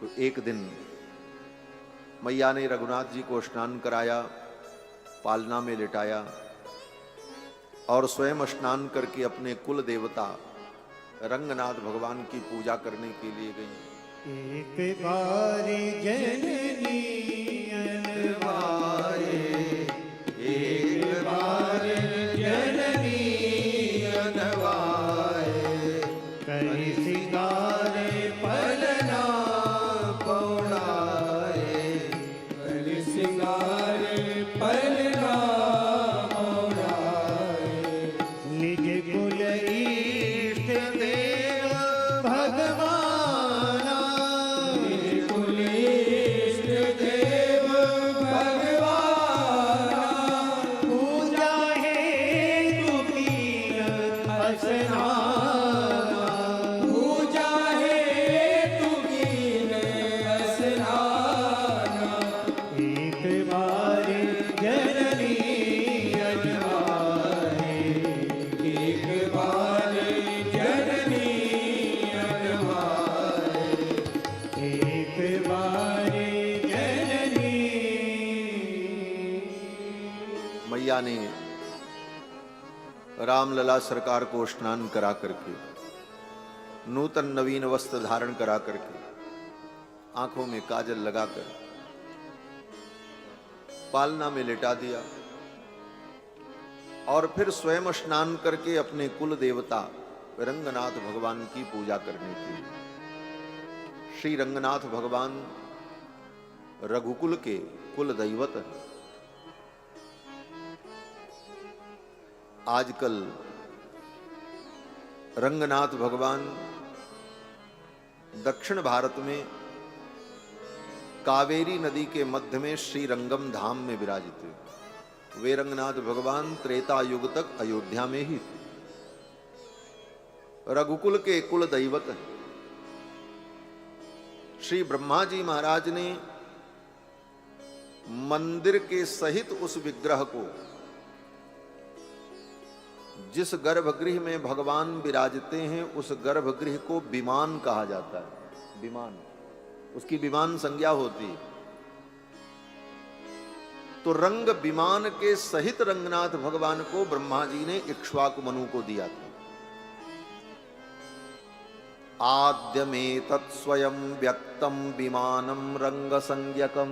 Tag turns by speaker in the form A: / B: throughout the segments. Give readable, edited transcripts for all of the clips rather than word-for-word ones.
A: तो एक दिन मैया ने रघुनाथ जी को स्नान कराया, पालना में लिटाया और स्वयं स्नान करके अपने कुल देवता रंगनाथ भगवान की पूजा करने के लिए गई।
B: एक बार जननी अनवाए, एक बार जननी अनवाए, कई सिंगार पलना पौड़ाए, कई सिंगार पलना पौड़ाए, निज कुल इष्ट देव भगवाना, निज कुल इष्ट देव भगवाना, पूजा हेतु कीन स्नाना, पूजा हेतु कीन स्नाना, एक बार जननी अनवाए, एक बार जननी अनवाए, एक बार जननी।
A: मैया ने रामलला सरकार को स्नान करा करके, नूतन नवीन वस्त्र धारण करा करके, आंखों में काजल लगाकर पालना में लिटा दिया और फिर स्वयं स्नान करके अपने कुल देवता रंगनाथ भगवान की पूजा करने की। श्री रंगनाथ भगवान रघुकुल के कुल दैवत हैं। आजकल रंगनाथ भगवान दक्षिण भारत में कावेरी नदी के मध्य में श्री रंगम धाम में विराजित हैं। वे रंगनाथ भगवान त्रेता युग तक अयोध्या में ही थे। रघुकुल के कुल दैवत हैं। श्री ब्रह्मा जी महाराज ने मंदिर के सहित उस विग्रह को, जिस गर्भगृह में भगवान विराजते हैं, उस गर्भगृह को विमान कहा जाता है। विमान, उसकी विमान संज्ञा होती है। तो रंग विमान के सहित रंगनाथ भगवान को ब्रह्मा जी ने इक्ष्वाकु मनु को दिया था। आद्य में तत्स्वयं व्यक्तम विमानम रंग संज्ञकम,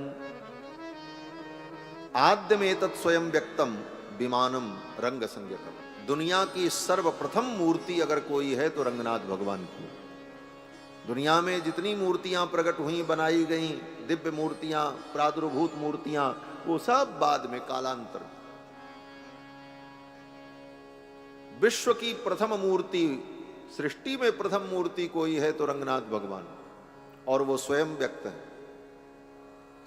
A: आद्य में तत्स्वयं व्यक्तम विमानम रंग संज्ञकम। दुनिया की सर्वप्रथम मूर्ति अगर कोई है तो रंगनाथ भगवान की। दुनिया में जितनी मूर्तियां प्रकट हुई, बनाई गई, दिव्य मूर्तियां, प्रादुर्भूत मूर्तियां, वो सब बाद में कालांतर। विश्व की प्रथम मूर्ति, सृष्टि में प्रथम मूर्ति कोई है तो रंगनाथ भगवान, और वो स्वयं व्यक्त है।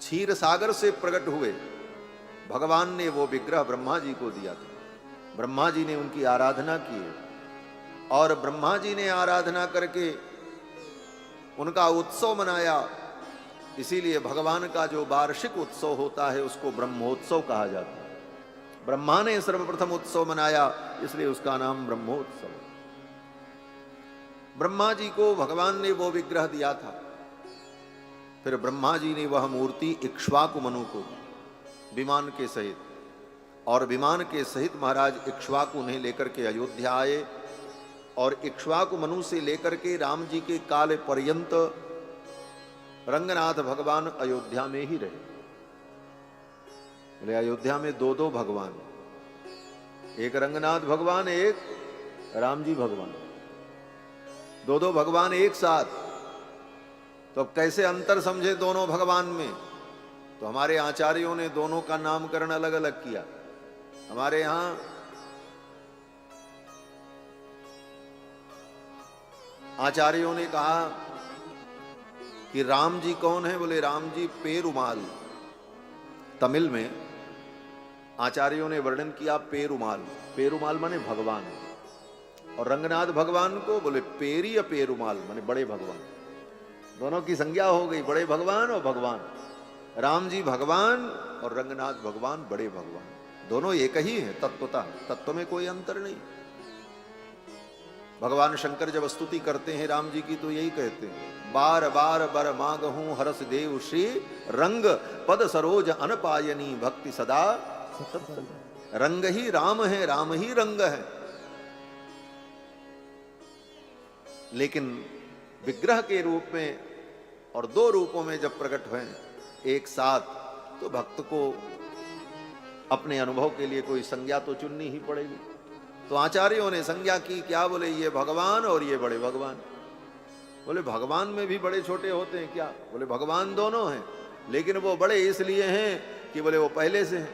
A: क्षीर सागर से प्रकट हुए भगवान ने वो विग्रह ब्रह्मा जी को दिया था। ब्रह्मा जी ने उनकी आराधना की और ब्रह्मा जी ने आराधना करके उनका उत्सव मनाया। इसीलिए भगवान का जो वार्षिक उत्सव होता है उसको ब्रह्मोत्सव कहा जाता है। ब्रह्मा ने सर्वप्रथम उत्सव मनाया, इसलिए उसका नाम ब्रह्मोत्सव। ब्रह्मा जी को भगवान ने वो विग्रह दिया था। फिर ब्रह्मा जी ने वह मूर्ति इक्ष्वाकु मनु को विमान के सहित, और विमान के सहित महाराज इक्ष्वाकु उन्हें लेकर के अयोध्या आए और इक्ष्वाकु मनु से लेकर के राम जी के काल पर्यंत रंगनाथ भगवान अयोध्या में ही रहे। बोले अयोध्या में दो दो भगवान, एक रंगनाथ भगवान, एक राम जी भगवान, दो दो भगवान एक साथ। तो अब कैसे अंतर समझे दोनों भगवान में? तो हमारे आचार्यों ने दोनों का नामकरण अलग अलग किया। हमारे यहां आचार्यों ने कहा कि राम जी कौन है? बोले राम जी पेरुमाल। तमिल में आचार्यों ने वर्णन किया पेरुमाल। पेरुमाल माने भगवान, और रंगनाथ भगवान को बोले पेरी या पेरुमाल माने बड़े भगवान। दोनों की संज्ञा हो गई, बड़े भगवान और भगवान। राम जी भगवान और रंगनाथ भगवान बड़े भगवान, दोनों एक ही है तत्वतः, तत्व में कोई अंतर नहीं। भगवान शंकर जब स्तुति करते हैं राम जी की तो यही कहते हैं, बार बार बर मांगहूं हरस देव श्री रंग पद सरोज अनपायनी भक्ति सदा सत्संग। रंग ही राम है, राम ही रंग है। लेकिन विग्रह के रूप में और दो रूपों में जब प्रकट हुए एक साथ, तो भक्त को अपने अनुभव के लिए कोई संज्ञा तो चुननी ही पड़ेगी। तो आचार्यों ने संज्ञा की, क्या बोले, ये भगवान और ये बड़े भगवान। बोले भगवान में भी बड़े छोटे होते हैं क्या? बोले भगवान दोनों हैं, लेकिन वो बड़े इसलिए हैं कि बोले वो पहले से हैं,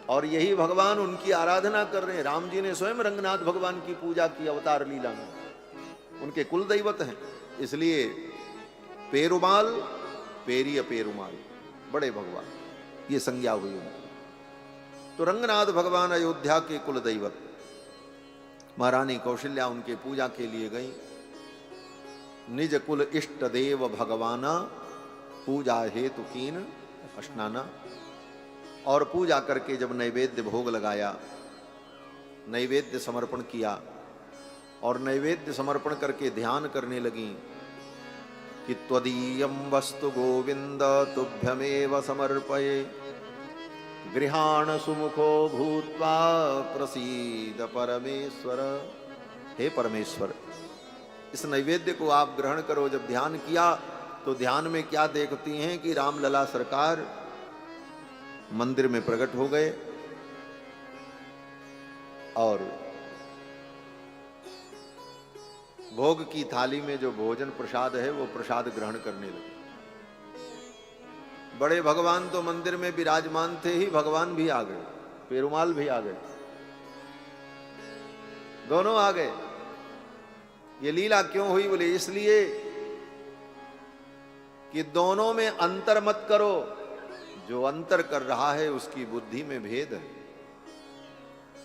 A: और यही भगवान उनकी आराधना कर रहे हैं। राम जी ने स्वयं रंगनाथ भगवान की पूजा की अवतार लीला में, उनके कुल दैवत हैं। इसलिए पेरुमाल पेरिय पेरुमाल, बड़े भगवान, ये संज्ञा हुई उनकी। तो रंगनाथ भगवान अयोध्या के कुल दैवत। महारानी कौशल्या उनके पूजा के लिए गई। निज कुल इष्ट देव भगवाना पूजा हेतु कीन स्नाना। और पूजा करके जब नैवेद्य भोग लगाया, नैवेद्य समर्पण किया, और नैवेद्य समर्पण करके ध्यान करने लगी कि त्वदीयं वस्तु गोविंद तुभ्यमेव समर्पये गृहाण सुमुखो भूत्वा प्रसीद परमेश्वर। हे परमेश्वर, इस नैवेद्य को आप ग्रहण करो। जब ध्यान किया तो ध्यान में क्या देखती हैं कि रामलला सरकार मंदिर में प्रकट हो गए और भोग की थाली में जो भोजन प्रसाद है वो प्रसाद ग्रहण करने लगे। बड़े भगवान तो मंदिर में विराजमान थे ही, भगवान भी आ गए, पेरुमाल भी आ गए, दोनों आ गए। ये लीला क्यों हुई? बोले इसलिए कि दोनों में अंतर मत करो। जो अंतर कर रहा है उसकी बुद्धि में भेद है।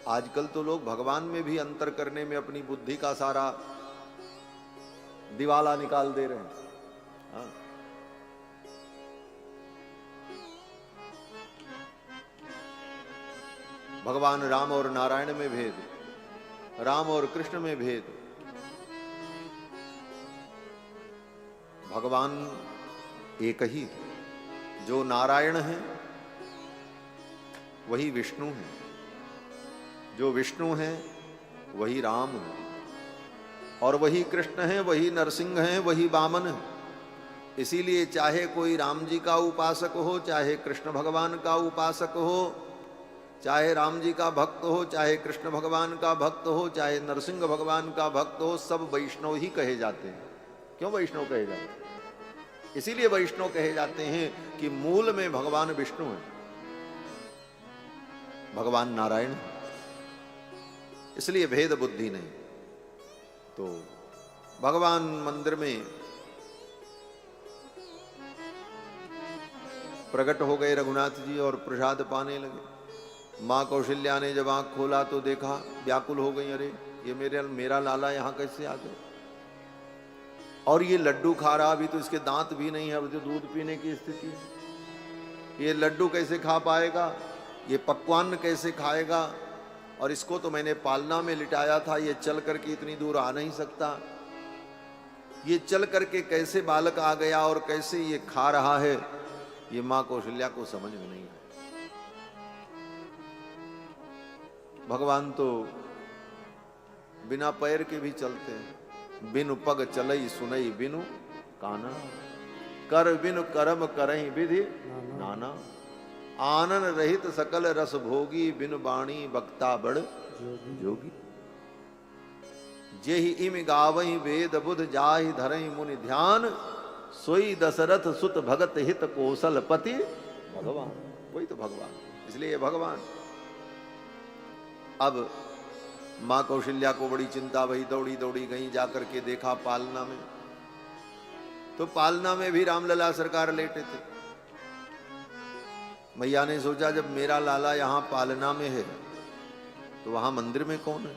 A: आजकल तो लोग भगवान में भी अंतर करने में अपनी बुद्धि का सारा दिवाला निकाल दे रहे हैं। हाँ। भगवान राम और नारायण में भेद, राम और कृष्ण में भेद। भगवान एक ही, जो नारायण है वही विष्णु है, जो विष्णु है वही राम है, और वही कृष्ण है, वही नरसिंह है, वही वामन है। इसीलिए चाहे कोई राम जी का उपासक हो, चाहे कृष्ण भगवान का उपासक हो, चाहे राम जी का भक्त हो, चाहे कृष्ण भगवान का भक्त हो, चाहे नरसिंह भगवान का भक्त हो, सब वैष्णव ही कहे जाते हैं। क्यों वैष्णव कहे जाते हैं? इसीलिए वैष्णव कहे जाते हैं कि मूल में भगवान विष्णु है, भगवान नारायण है, इसलिए भेद बुद्धि नहीं। तो भगवान मंदिर में प्रकट हो गए रघुनाथ जी और प्रसाद पाने लगे। माँ कौशल्या ने जब आंख खोला तो देखा, व्याकुल हो गई, अरे ये मेरा लाला यहाँ कैसे आ गया? और ये लड्डू खा रहा, अभी तो इसके दांत भी नहीं है, अभी तो दूध पीने की स्थिति है। ये लड्डू कैसे खा पाएगा? ये पकवान कैसे खाएगा? और इसको तो मैंने पालना में लिटाया था, ये चल करके इतनी दूर आ नहीं सकता। ये चल करके कैसे बालक आ गया और कैसे ये खा रहा है, ये माँ कौशल्या को समझ में नहीं आया। भगवान तो बिना पैर के भी चलते हैं। बिनु पग चलई सुनई बिनु काना, कर बिनु करम करई विधि नाना। आनन रहित सकल रस भोगी, बिनु बाणी बक्ता बड़ जोगी। जेहि इम गावई वेद बुध जाहि धरई मुनि ध्यान, सोई दशरथ सुत भगत हित कौशल पति भगवान। वही तो भगवान, इसलिए ये भगवान। अब माँ कौशल्या को बड़ी चिंता, वही दौड़ी दौड़ी गई, जाकर के देखा पालना में, तो पालना में भी रामलला सरकार लेटे थे। मैया ने सोचा जब मेरा लाला यहाँ पालना में है तो वहां मंदिर में कौन है?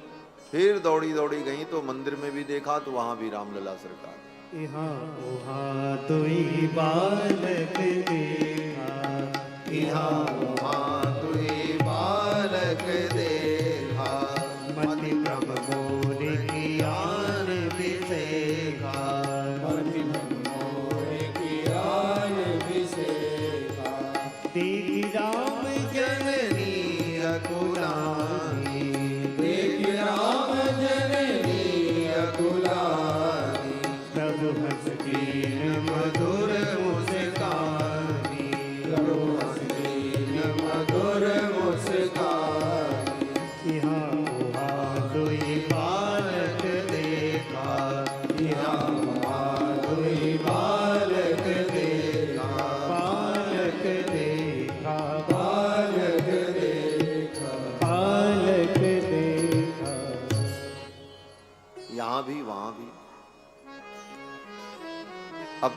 A: फिर दौड़ी दौड़ी गई तो मंदिर में भी देखा तो वहां भी रामलला सरकार।
B: यहाँ वहाँ तुई बालक देखा,
A: यहाँ वहाँ तुई बालक देखा,
B: मति प्रभ मोर की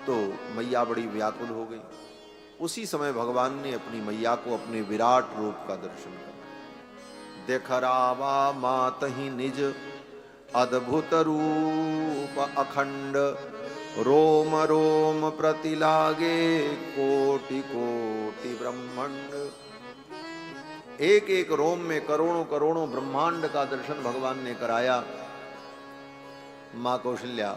A: तो मैया बड़ी व्याकुल हो गई। उसी समय भगवान ने अपनी मैया को अपने विराट रूप का दर्शन कराया। देखरावा मातहि निज अद्भुत रूप अखंड, रोम रोम प्रतिलागे कोटि कोटि ब्रह्मांड। एक एक रोम में करोड़ों करोड़ों ब्रह्मांड का दर्शन भगवान ने कराया। मां कौशल्या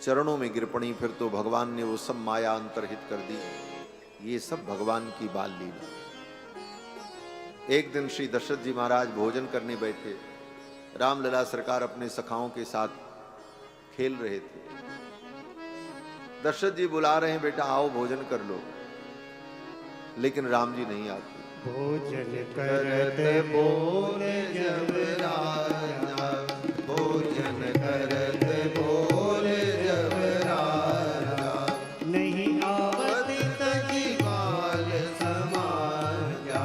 A: चरणों में गिर पड़ी। फिर तो भगवान ने वो सब माया अंतर्हित कर दी। ये सब भगवान की बाल लीला। एक दिन श्री दशरथ जी महाराज भोजन करने बैठे। रामलला सरकार अपने सखाओं के साथ खेल रहे थे। दशरथ जी बुला रहे हैं, बेटा आओ भोजन कर लो, लेकिन राम जी नहीं आते।
B: भोजन करत बोल जब राजा, भोजन करत बोल जब राजा, नहीं आवत तजी बाल समाजा,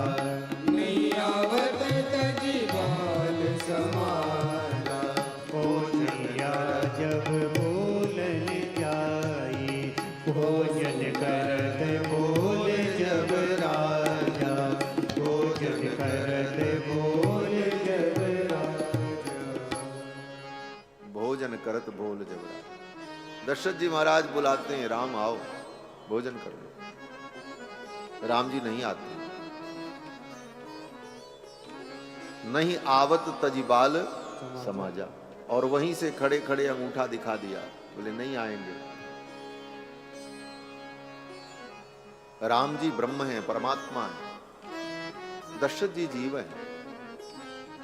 B: नहीं आवत तजी बाल समाजा। भोजनिया जब बोलन जाई, भोजन करत बोल जब राजा, भोजन करत बोल जब राजा।
A: भोजन करत बोल जब राजा। दशरथ जी महाराज बुलाते हैं, राम आओ भोजन कर लो। राम जी नहीं आते। नहीं आवत तजिबाल समाजा, और वहीं से खड़े खड़े अंगूठा दिखा दिया, बोले नहीं आएंगे। राम जी ब्रह्म हैं, परमात्मा हैं, दशरथ जी जीव हैं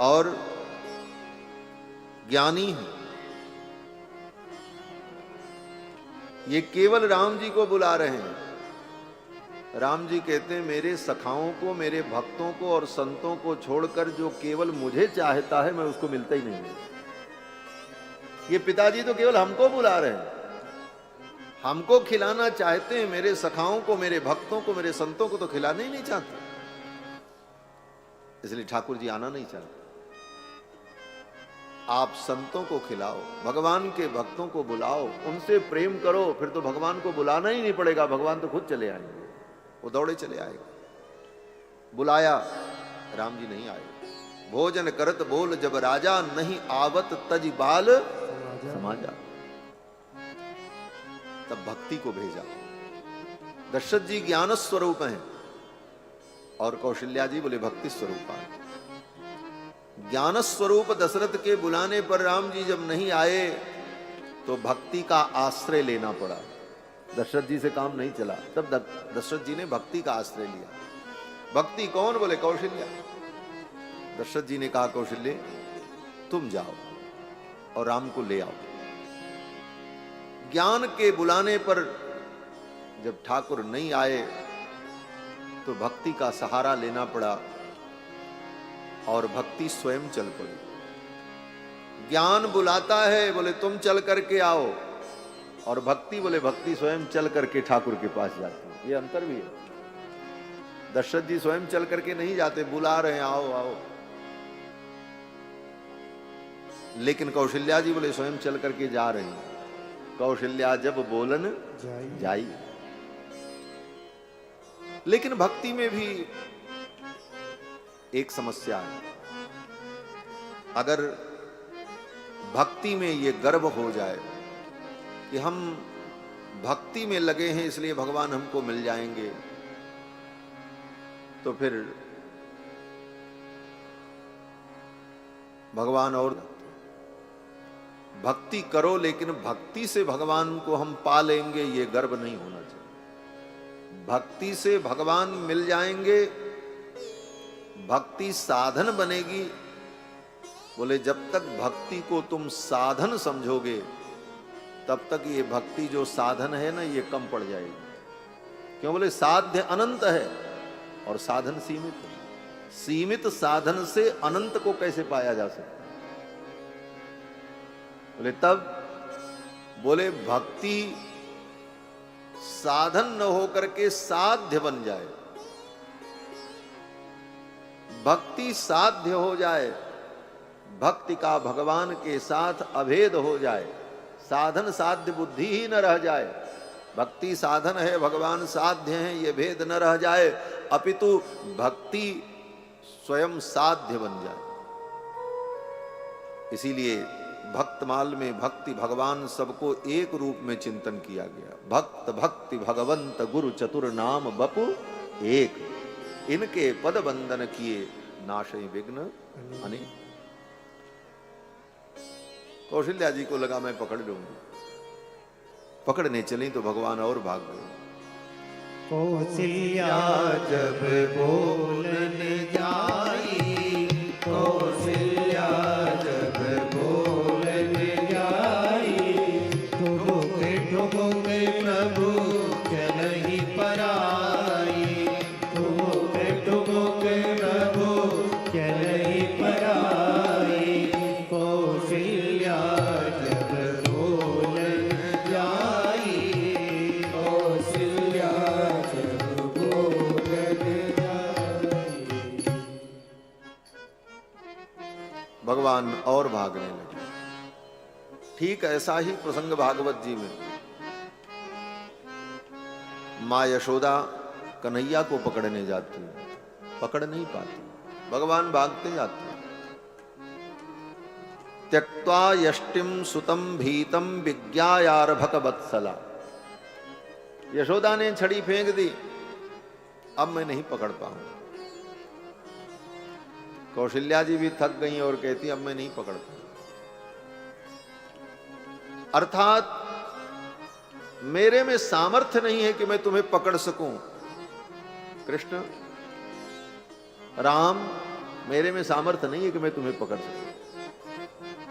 A: और ज्ञानी हैं। ये केवल राम जी को बुला रहे हैं। राम जी कहते हैं मेरे सखाओं को, मेरे भक्तों को और संतों को छोड़कर जो केवल मुझे चाहता है, मैं उसको मिलता ही नहीं है। ये पिताजी तो केवल हमको बुला रहे हैं, हमको खिलाना चाहते हैं। मेरे सखाओं को, मेरे भक्तों को, मेरे संतों को तो खिलाना ही नहीं चाहते। इसलिए ठाकुर जी आना नहीं चाहते। आप संतों को खिलाओ, भगवान के भक्तों को बुलाओ, उनसे प्रेम करो, फिर तो भगवान को बुलाना ही नहीं पड़ेगा। भगवान तो खुद चले आएंगे, वो दौड़े चले आएगा। बुलाया, राम जी नहीं आए। भोजन करत बोल जब राजा, नहीं आवत तज बाल समाजा। तब भक्ति को भेजा। दशरथ जी ज्ञान स्वरूप हैं और कौशल्या जी बोले भक्ति स्वरूप है। ज्ञान स्वरूप दशरथ के बुलाने पर राम जी जब नहीं आए तो भक्ति का आश्रय लेना पड़ा। दशरथ जी से काम नहीं चला, तब दशरथ जी ने भक्ति का आश्रय लिया। भक्ति कौन? बोले कौशल्या। दशरथ जी ने कहा कौशल्य तुम जाओ और राम को ले आओ। ज्ञान के बुलाने पर जब ठाकुर नहीं आए तो भक्ति का सहारा लेना पड़ा और भक्ति स्वयं चल पड़ी। ज्ञान बुलाता है, बोले तुम चल करके आओ, और भक्ति बोले भक्ति स्वयं चल करके ठाकुर के पास जाती है। ये अंतर भी है। दशरथ जी स्वयं चल करके नहीं जाते, बुला रहे हैं आओ आओ, लेकिन कौशल्या जी बोले स्वयं चल करके जा रही हैं। कौशल्या जब बोलन जाई। लेकिन भक्ति में भी एक समस्या है। अगर भक्ति में ये गर्व हो जाए कि हम भक्ति में लगे हैं इसलिए भगवान हमको मिल जाएंगे, तो फिर भगवान और भक्ति करो लेकिन भक्ति से भगवान को हम पा लेंगे, ये गर्व नहीं होना चाहिए। भक्ति से भगवान मिल जाएंगे, भक्ति साधन बनेगी। बोले जब तक भक्ति को तुम साधन समझोगे तब तक ये भक्ति जो साधन है ना ये कम पड़ जाएगी। क्यों? बोले साध्य अनंत है और साधन सीमित है। सीमित साधन से अनंत को कैसे पाया जा सकता? बोले तब बोले भक्ति साधन न होकर के साध्य बन जाए, भक्ति साध्य हो जाए, भक्ति का भगवान के साथ अभेद हो जाए, साधन साध्य बुद्धि ही न रह जाए, भक्ति साधन है, भगवान साध्य है, ये भेद न रह जाए, अपितु भक्ति स्वयं साध्य बन जाए। इसीलिए भक्तमाल में भक्ति भगवान सबको एक रूप में चिंतन किया गया। भक्त भक्ति भगवंत गुरु चतुर नाम बपु एक, इनके पद बंदन किए नाशय विघ्न अनेक। कौशल्या जी को लगा मैं पकड़ लूंगी, पकड़ने चली तो भगवान और भाग गए।
B: कौशल्या जब बोलने जाई, कौशल्या जब बोलने जाई, ठुमुके ठुमुके प्रभु चलहि पराई, ठुमुके ठुमुके प्रभु चलहि पराई। कौशल्या जब बोलने जाई, कौशल्या जब बोलने जाई।
A: भगवान और भागने लगे। ठीक ऐसा ही प्रसंग भागवत जी में मां यशोदा कन्हैया को पकड़ने जाती है, पकड़ नहीं पाती, भगवान भागते जाते हैं। त्यक्त्वा यष्टिम सुतम भीतम विज्ञायार्भक वत्सला, यशोदा ने छड़ी फेंक दी, अब मैं नहीं पकड़ पाऊंगा। कौशल्या जी भी थक गई और कहती अब मैं नहीं पकड़ पाऊंगा। अर्थात मेरे में सामर्थ्य नहीं है कि मैं तुम्हें पकड़ सकूं। कृष्ण राम, मेरे में सामर्थ्य नहीं है कि मैं तुम्हें पकड़ सकूं।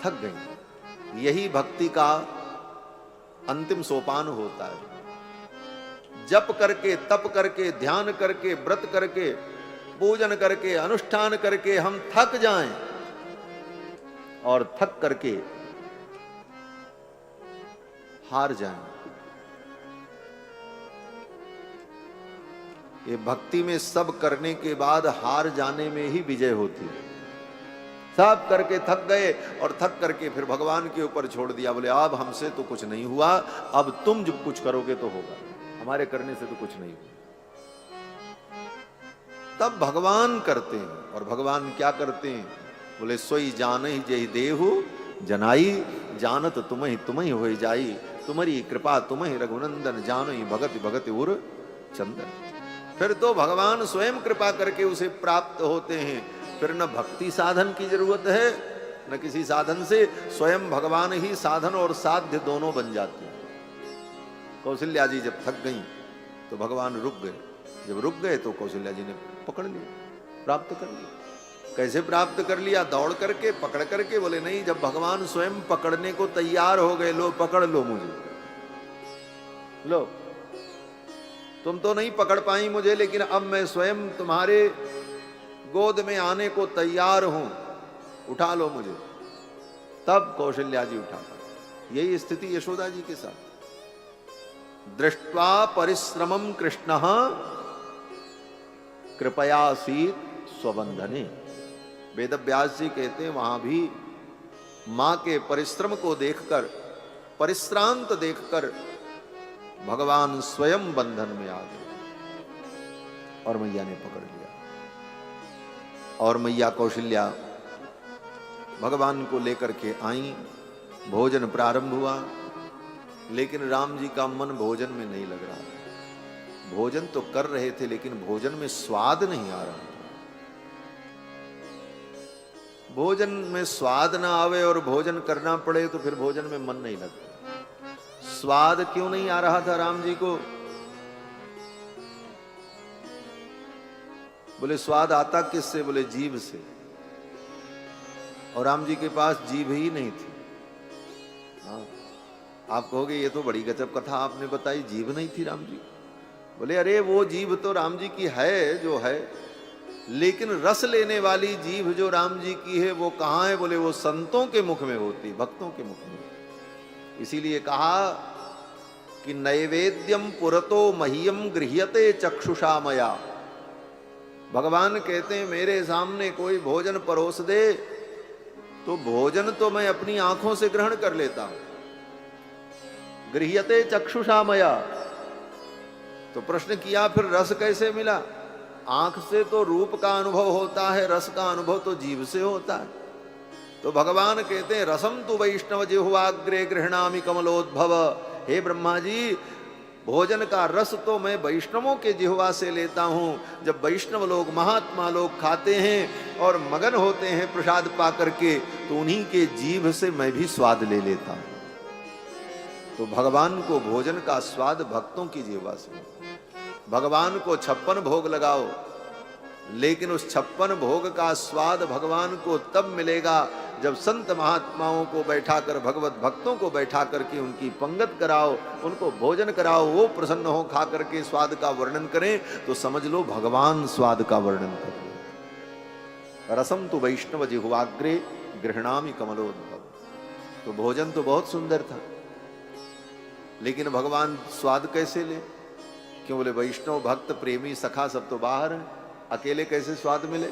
A: थक गई। यही भक्ति का अंतिम सोपान होता है। जप करके, तप करके, ध्यान करके, व्रत करके, पूजन करके, अनुष्ठान करके हम थक जाएं और थक करके हार जाएं। ये भक्ति में सब करने के बाद हार जाने में ही विजय होती है। सब करके थक गए और थक करके फिर भगवान के ऊपर छोड़ दिया, बोले अब हमसे तो कुछ नहीं हुआ, अब तुम जब कुछ करोगे तो होगा, हमारे करने से तो कुछ नहीं हुआ। तब भगवान करते हैं। और भगवान क्या करते हैं? बोले सोई जानहि जेहि देहु जनाई, जानत तुम्हि होई जाई, तुम्हारी कृपा तुम्हि रघुनंदन जानहि भगति भगति उर चंदन। फिर तो भगवान स्वयं कृपा करके उसे प्राप्त होते हैं। फिर न भक्ति साधन की जरूरत है न किसी साधन से, स्वयं भगवान ही साधन और साध्य दोनों बन जाते हैं। कौशल्या जी जब थक गईं तो भगवान रुक गए। जब रुक गए तो कौशल्या जी ने पकड़ लिया, प्राप्त कर लिया। कैसे प्राप्त कर लिया? दौड़ करके, पकड़ करके। बोले नहीं, जब भगवान स्वयं पकड़ने को तैयार हो गए, लो पकड़ लो मुझे, लो तुम तो नहीं पकड़ पाई मुझे, लेकिन अब मैं स्वयं तुम्हारे गोद में आने को तैयार हूं, उठा लो मुझे। तब कौशल्या जी उठा पाए। यही स्थिति यशोदा जी के साथ। दृष्ट्वा परिश्रमम कृष्ण कृपयासीत स्वबंधने। वेद व्यास जी कहते हैं वहां भी मां के परिश्रम को देखकर, परिश्रांत देखकर भगवान स्वयं बंधन में आ गए और मैया ने पकड़ लिया। और मैया कौशल्या भगवान को लेकर के आई। भोजन प्रारंभ हुआ, लेकिन राम जी का मन भोजन में नहीं लग रहा। भोजन तो कर रहे थे लेकिन भोजन में स्वाद नहीं आ रहा था। भोजन में स्वाद ना आवे और भोजन करना पड़े तो फिर भोजन में मन नहीं लगता। स्वाद क्यों नहीं आ रहा था राम जी को? बोले स्वाद आता किससे? बोले जीभ से। और राम जी के पास जीभ ही नहीं थी। हाँ, आप कहोगे ये तो बड़ी गजब कथा आपने बताई, जीभ नहीं थी राम जी। बोले अरे वो जीभ तो राम जी की है जो है, लेकिन रस लेने वाली जीभ जो राम जी की है वो कहाँ है? बोले वो संतों के मुख में होती, भक्तों के मुख में। इसीलिए कहा कि नैवेद्यम पुरतो मह्यम गृह्यते चक्षुषा मया। भगवान कहते हैं मेरे सामने कोई भोजन परोस दे तो भोजन तो मैं अपनी आंखों से ग्रहण कर लेता हूं। गृह्यते चक्षुषा मया, तो प्रश्न किया फिर रस कैसे मिला? आंख से तो रूप का अनुभव होता है, रस का अनुभव तो जीव से होता है। तो भगवान कहते हैं रसम तु वैष्णव जिह्वाग्रे गृह्णामि कमलोद्भव। हे ब्रह्मा जी, भोजन का रस तो मैं वैष्णवों के जिह्वा से लेता हूं। जब वैष्णव लोग, महात्मा लोग खाते हैं और मगन होते हैं प्रसाद पा करके, तो उन्हीं के जीभ से मैं भी स्वाद ले लेता हूं। तो भगवान को भोजन का स्वाद भक्तों की जिह्वा से। भगवान को 56 भोग लगाओ, लेकिन उस 56 भोग का स्वाद भगवान को तब मिलेगा जब संत महात्माओं को बैठाकर, भगवत भक्तों को बैठा करके उनकी पंगत कराओ, उनको भोजन कराओ, वो प्रसन्न हो खा करके स्वाद का वर्णन करें, तो समझ लो भगवान स्वाद का वर्णन कर रहे। रसम तो वैष्णव जिह्वाग्रे गृह्णामि कमलोद्भव। तो भोजन तो बहुत सुंदर था, लेकिन भगवान स्वाद कैसे ले? क्यों बोले? वैष्णव भक्त प्रेमी सखा सब तो बाहर है, अकेले कैसे स्वाद मिले?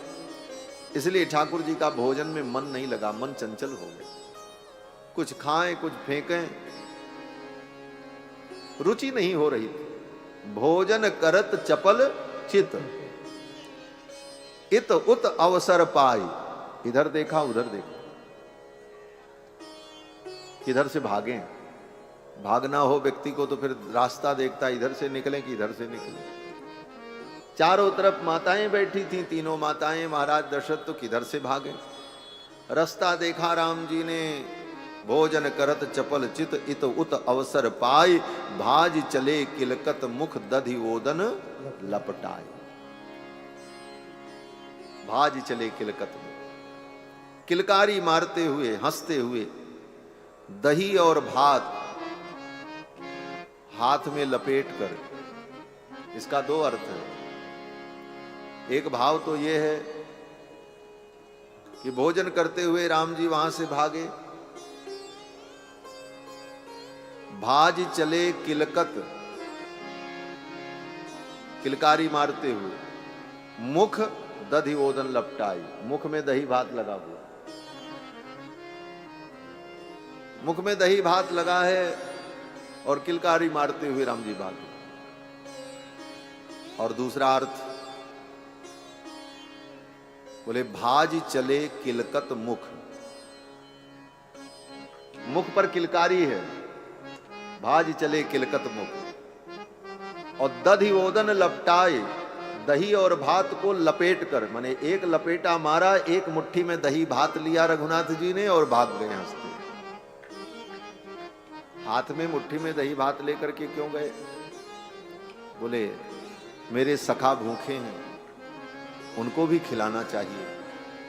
A: इसलिए ठाकुर जी का भोजन में मन नहीं लगा, मन चंचल हो गया। कुछ खाएं कुछ फेंकें, रुचि नहीं हो रही थी। भोजन करत चपल चित, इत उत अवसर पाई। इधर देखा उधर देखा, किधर से भागें? भागना हो व्यक्ति को तो फिर रास्ता देखता, इधर से निकले कि इधर से निकले। चारों तरफ माताएं बैठी थीं, तीनों माताएं, महाराज दशरथ तो किधर से भागे? रास्ता देखा राम जी ने। भोजन करत चपल चित, इत उत अवसर पाई, भाज चले किलकत मुख दधि ओदन लपटाए। भाज चले किलकत मुख, किलकारी मारते हुए, हंसते हुए, दही और भात हाथ में लपेट कर। इसका दो अर्थ है। एक भाव तो यह है कि भोजन करते हुए राम जी वहां से भागे। भाज चले किलकत, किलकारी मारते हुए, मुख दधि ओदन लपटाई, मुख में दही भात लगा हुआ। मुख में दही भात लगा है और किलकारी मारते हुए राम जी भागे। और दूसरा अर्थ बोले भाज चले किलकत मुख, मुख पर किलकारी है, भाज चले किलकत मुख। और दधि ओदन लपटाए, दही और भात को लपेट कर, माने एक लपेटा मारा, एक मुट्ठी में दही भात लिया रघुनाथ जी ने और भाग गए हंसते। हाथ में मुट्ठी में दही भात लेकर के क्यों गए? बोले मेरे सखा भूखे हैं, उनको भी खिलाना चाहिए।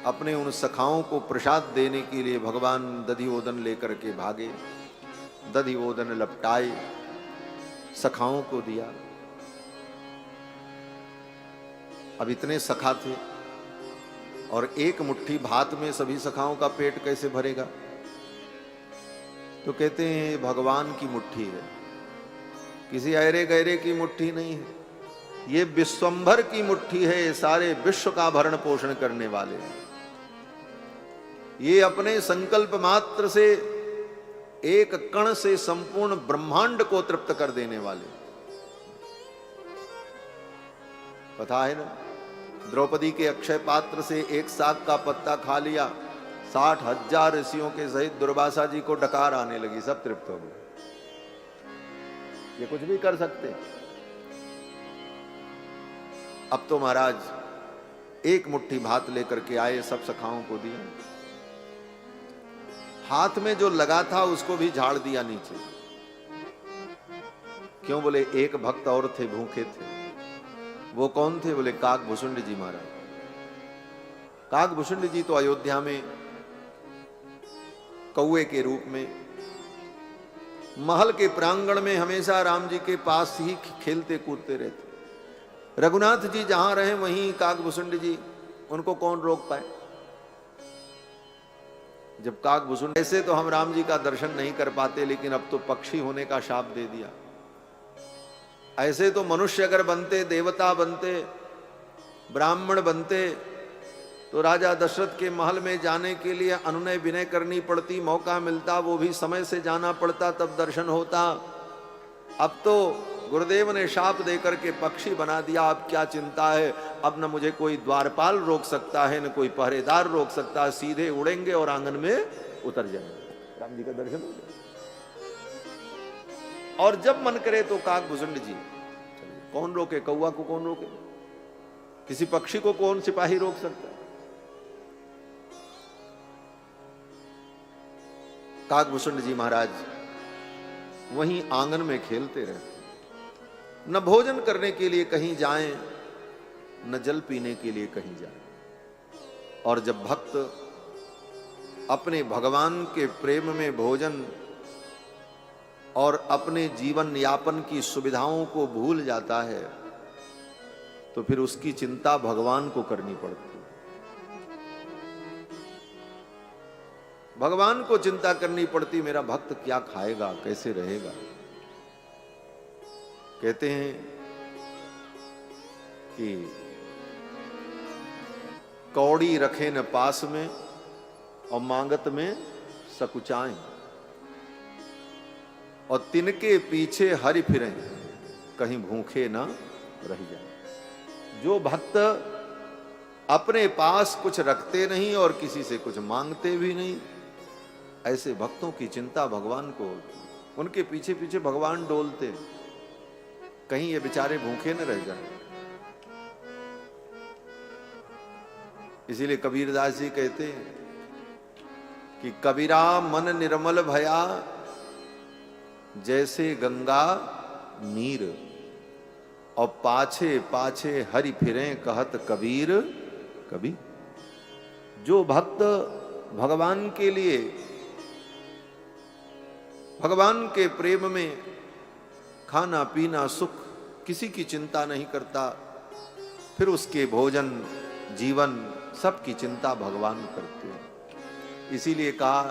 A: अपने उन सखाओं को प्रसाद देने के लिए भगवान दधि ओदन लेकर के भागे। दधि ओदन लपटाए, सखाओं को दिया। अब इतने सखा थे और एक मुट्ठी भात में सभी सखाओं का पेट कैसे भरेगा? तो कहते हैं भगवान की मुट्ठी है, किसी अरे गहरे की मुट्ठी नहीं है। ये विश्वंभर की मुट्ठी है, सारे विश्व का भरण पोषण करने वाले। ये अपने संकल्प मात्र से एक कण से संपूर्ण ब्रह्मांड को तृप्त कर देने वाले। पता है ना, द्रौपदी के अक्षय पात्र से एक साग का पत्ता खा लिया, 60,000 ऋषियों के सहित दुर्वासा जी को डकार आने लगी, सब तृप्त हो गए। ये कुछ भी कर सकते। अब तो महाराज एक मुट्ठी भात लेकर के आए, सब सखाओं को दिया। हाथ में जो लगा था उसको भी झाड़ दिया नीचे। क्यों? बोले एक भक्त और थे, भूखे थे। वो कौन थे? बोले काकभूषुंड जी महाराज। काकभूषुंड जी तो अयोध्या में कौए के रूप में महल के प्रांगण में हमेशा राम जी के पास ही खेलते कूदते रहते। रघुनाथ जी जहां रहे वहीं काकभूषुंड जी, उनको कौन रोक पाए? जब काकभूषुंड, ऐसे तो हम राम जी का दर्शन नहीं कर पाते, लेकिन अब तो पक्षी होने का शाप दे दिया। ऐसे तो मनुष्य अगर बनते, देवता बनते, ब्राह्मण बनते, तो राजा दशरथ के महल में जाने के लिए अनुनय विनय करनी पड़ती, मौका मिलता वो भी समय से जाना पड़ता, तब दर्शन होता। अब तो गुरुदेव ने शाप देकर के पक्षी बना दिया, अब क्या चिंता है, अब न मुझे कोई द्वारपाल रोक सकता है न कोई पहरेदार रोक सकता है, सीधे उड़ेंगे और आंगन में उतर जाएंगे। राम जी का दर्शन हो गया। और जब मन करे तो काकभूषुंड जी, कौन रोके, कौवा को कौन रोके, किसी पक्षी को कौन सिपाही रोक सकता है। काकभूषुंड जी महाराज वहीं आंगन में खेलते रहते, न भोजन करने के लिए कहीं जाएं, न जल पीने के लिए कहीं जाएं। और जब भक्त अपने भगवान के प्रेम में भोजन और अपने जीवन यापन की सुविधाओं को भूल जाता है, तो फिर उसकी चिंता भगवान को करनी पड़ती है। भगवान को चिंता करनी पड़ती, मेरा भक्त क्या खाएगा, कैसे रहेगा। कहते हैं कि कौड़ी रखे न पास में और मांगत में सकुचाएं, और तिनके पीछे हरि फिरें, कहीं भूखे ना रह जाए। जो भक्त अपने पास कुछ रखते नहीं और किसी से कुछ मांगते भी नहीं, ऐसे भक्तों की चिंता भगवान को होती। उनके पीछे पीछे भगवान डोलते, कहीं ये बेचारे भूखे न रह जाए। इसीलिए कबीरदास जी कहते हैं कि कबीरा मन निर्मल भया, जैसे गंगा नीर, और पाछे पाछे हरि फिरें, कहत कबीर कबीर। जो भक्त भगवान के लिए, भगवान के प्रेम में खाना पीना सुख किसी की चिंता नहीं करता, फिर उसके भोजन जीवन सबकी चिंता भगवान करते हैं। इसीलिए कहा,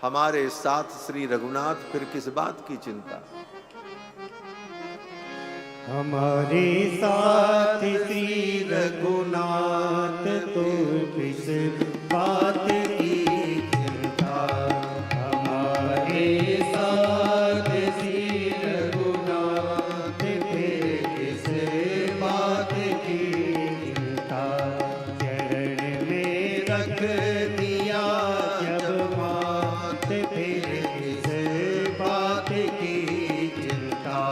A: हमारे साथ श्री रघुनाथ, फिर किस बात की चिंता।
B: हमारे साथ श्री रघुनाथ, तो किस बात की चिंता। हमारे साथ श्री रघुनाथ, फिर किस बात की चिंता। चरण में रख दिया जब मात, फिर किस बात की चिंता।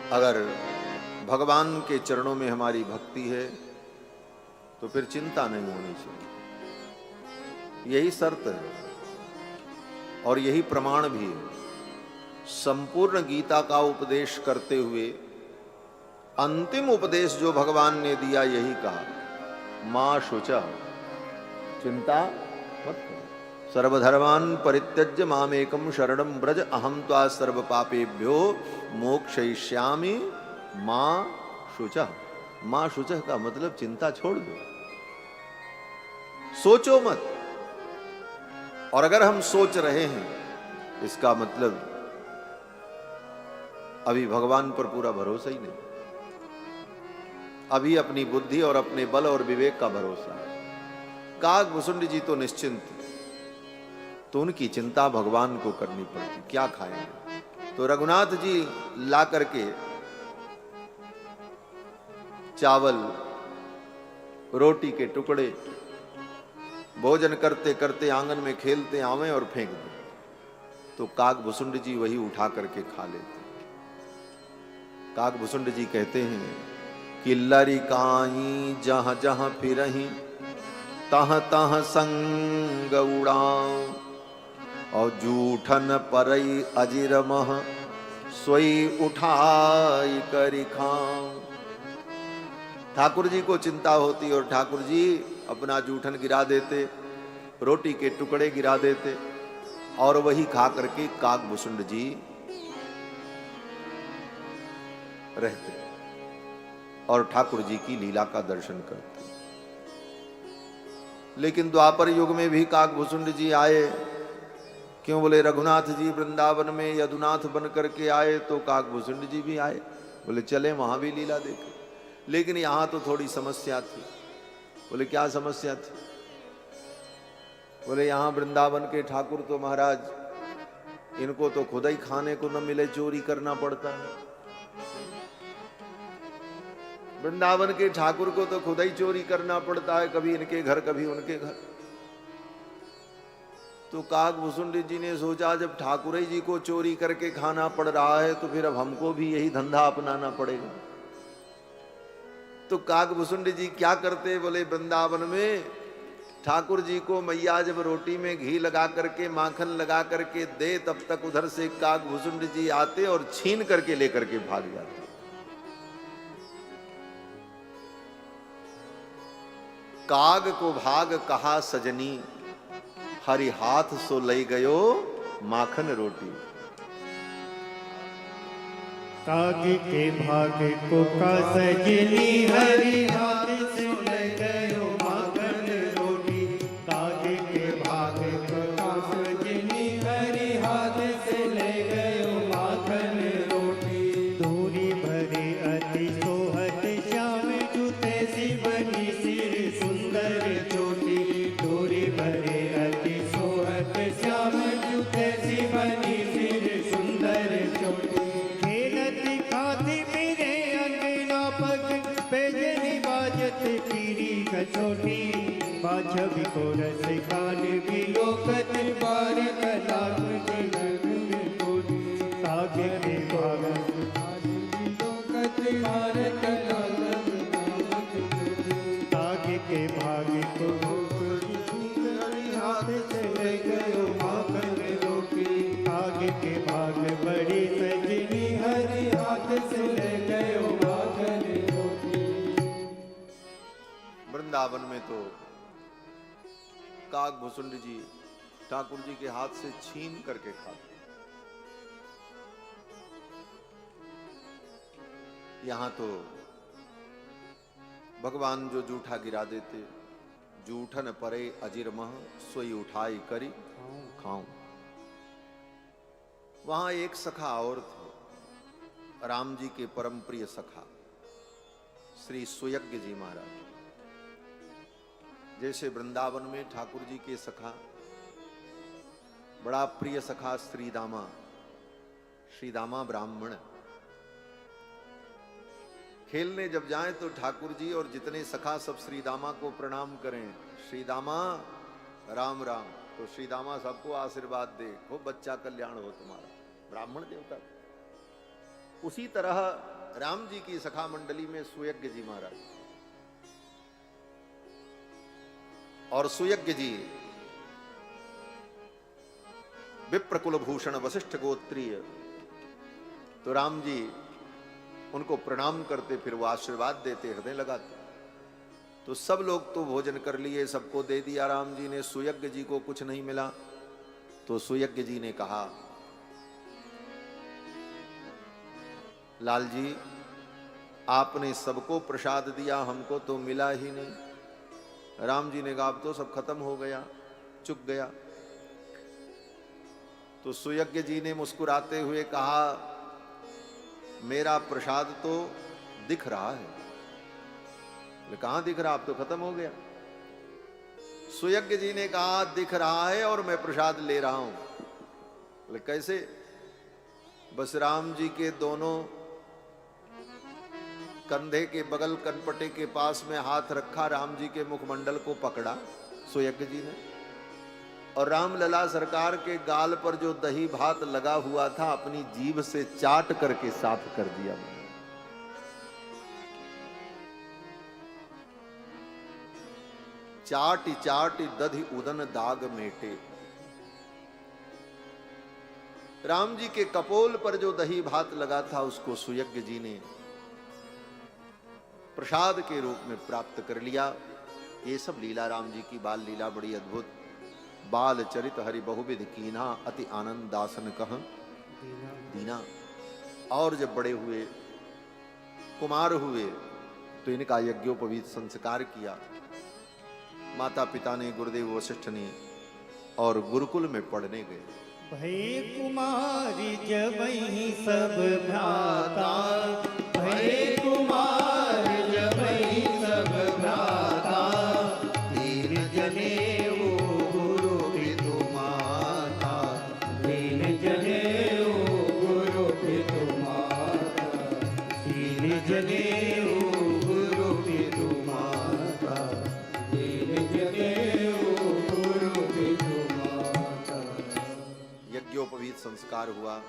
A: अगर भगवान के चरणों में हमारी भक्ति है तो फिर चिंता नहीं होनी चाहिए। यही शर्त है और यही प्रमाण भी है। संपूर्ण गीता का उपदेश करते हुए अंतिम उपदेश जो भगवान ने दिया यही कहा, मां शुचा, चिंता मत करो, सर्वधर्मान् परित्यज्य मामेकं शरणं व्रज अहं त्वा सर्व पापेभ्यो मोक्षयिष्यामि मां शुचा। मां शुचा का मतलब चिंता छोड़ दो, सोचो मत। और अगर हम सोच रहे हैं इसका मतलब अभी भगवान पर पूरा भरोसा ही नहीं, अभी अपनी बुद्धि और अपने बल और विवेक का भरोसा है। काकभुसुंड जी तो निश्चिंत, तो उनकी चिंता भगवान को करनी पड़ती, क्या खाएंगे। तो रघुनाथ जी ला करके चावल, रोटी के टुकड़े भोजन करते करते आंगन में खेलते आवे और फेंक दे, तो काकभुसुंड जी वही उठा करके खा लेते। काकभुसुंड जी कहते हैं कि लरिकाई जहां जहां फिरही तह तह संग उड़ाऊं, और जूठन परई अजिर मह सोई उठाई करी खाऊं। ठाकुर जी को चिंता होती और ठाकुर जी अपना जूठन गिरा देते, रोटी के टुकड़े गिरा देते, और वही खा करके काकभुसुंड जी रहते और ठाकुर जी की लीला का दर्शन करते। लेकिन द्वापर युग में भी काकभुसुंड जी आए, क्यों बोले रघुनाथ जी वृंदावन में यदुनाथ बन करके आए, तो काकभुसुंड जी भी आए, बोले चले वहां भी लीला देखें। लेकिन यहां तो थोड़ी समस्या थी। बोले क्या समस्या थी? बोले यहां वृंदावन के ठाकुर तो महाराज इनको तो खुद ही खाने को न मिले, चोरी करना पड़ता है। वृंदावन के ठाकुर को तो खुद ही चोरी करना पड़ता है, कभी इनके घर कभी उनके घर। तो काकभुसुंड जी ने सोचा जब ठाकुर जी को चोरी करके खाना पड़ रहा है तो फिर अब हमको भी यही धंधा अपनाना पड़ेगा। तो काकभुसुंड जी क्या करते? बोले वृंदावन में ठाकुर जी को मैया जब रोटी में घी लगा करके माखन लगा करके दे, तब तक उधर से काकभुसुंड जी आते और छीन करके लेकर के भाग जाते। काग को भाग कहा सजनी, हरि हाथ सो लई गयो माखन रोटी।
B: काग के भाग को का सजनी, हरि हाथ से ले गयो माखन रोटी। काग के भाग को का सजनी, हरि हाथ से ले गयो माखन रोटी। दूरी भरे अति सोहत श्याम जूते सी बनी सिर सुंदर चोटी। दूरी भरे अति सोहत श्याम जूते सी बनी सिर सुंदर चोटी। छोटी बाछवी को रस खान भी लोकत बार कलाम काग के भाग लोकत बार कलाम। काग के भाग को हाथ से ले गयो माखन रोटी। काग के भाग बड़ी सजनी, हरि हाथ से ले गयो माखन रोटी।
A: वृंदावन में तो काकभुसुंड जी ठाकुर जी के हाथ से छीन करके खाते। यहां तो भगवान जो जूठा गिरा देते, जूठन परे अजिर मह सोई उठाई करी खाऊं। वहां एक सखा और थे, राम जी के परम प्रिय सखा श्री सुयज्ञ जी महाराज। जैसे वृंदावन में ठाकुर जी के सखा, बड़ा प्रिय सखा श्रीदामा, श्रीदामा ब्राह्मण खेलने जब जाएं तो ठाकुर जी और जितने सखा सब श्रीदामा को प्रणाम करें, श्रीदामा राम राम। तो श्रीदामा सबको आशीर्वाद दे, खूब बच्चा कल्याण हो तुम्हारा, ब्राह्मण देवता। उसी तरह राम जी की सखा मंडली में सुयज्ञ जी महाराज, और सुयज्ञ जी विप्र कुलभूषण वशिष्ठ गोत्रीय तो राम जी उनको प्रणाम करते, फिर वो आशीर्वाद देते, हृदय लगाते। तो सब लोग तो भोजन कर लिए, सबको दे दिया राम जी ने, सुयज्ञ जी को कुछ नहीं मिला। तो सुयज्ञ जी ने कहा, लाल जी आपने सबको प्रसाद दिया, हमको तो मिला ही नहीं। राम जी ने कहा अब तो सब खत्म हो गया, चुक गया। तो सुयज्ञ जी ने मुस्कुराते हुए कहा, मेरा प्रसाद तो दिख रहा है। कहां दिख रहा, अब तो खत्म हो गया। सुयज्ञ जी ने कहा दिख रहा है और मैं प्रसाद ले रहा हूं। कैसे? बस राम जी के दोनों कंधे के बगल कनपटे के पास में हाथ रखा, राम जी के मुखमंडल को पकड़ा सुयज्ञ जी ने, और रामलला सरकार के गाल पर जो दही भात लगा हुआ था अपनी जीभ से चाट करके साफ कर दिया। चाटी चाटी दधि उदन दाग मेटे। राम जी के कपोल पर जो दही भात लगा था उसको सुयज्ञ जी ने प्रसाद के रूप में प्राप्त कर लिया। ये सब लीला राम जी की बाल लीला बड़ी अद्भुत। बाल चरित हरि बहुविध कीना, अति आनंद दासन कह दीना। और जब बड़े हुए, कुमार हुए, तो इनका यज्ञोपवीत संस्कार किया। माता पिता ने, गुरुदेव वशिष्ठ ने, और गुरुकुल में पढ़ने गए।
B: भय कुमारी जब ही सब भ्राता, भय कुमार जब ही सब भ्राता, दीन जने वो गुरु पितु माता, दीन जने वो गुरु पितु माता, दीन जने वो गुरु पितु माता, दीन जने वो गुरु पितु माता।
A: यज्ञोपवीत संस्कार हुआ।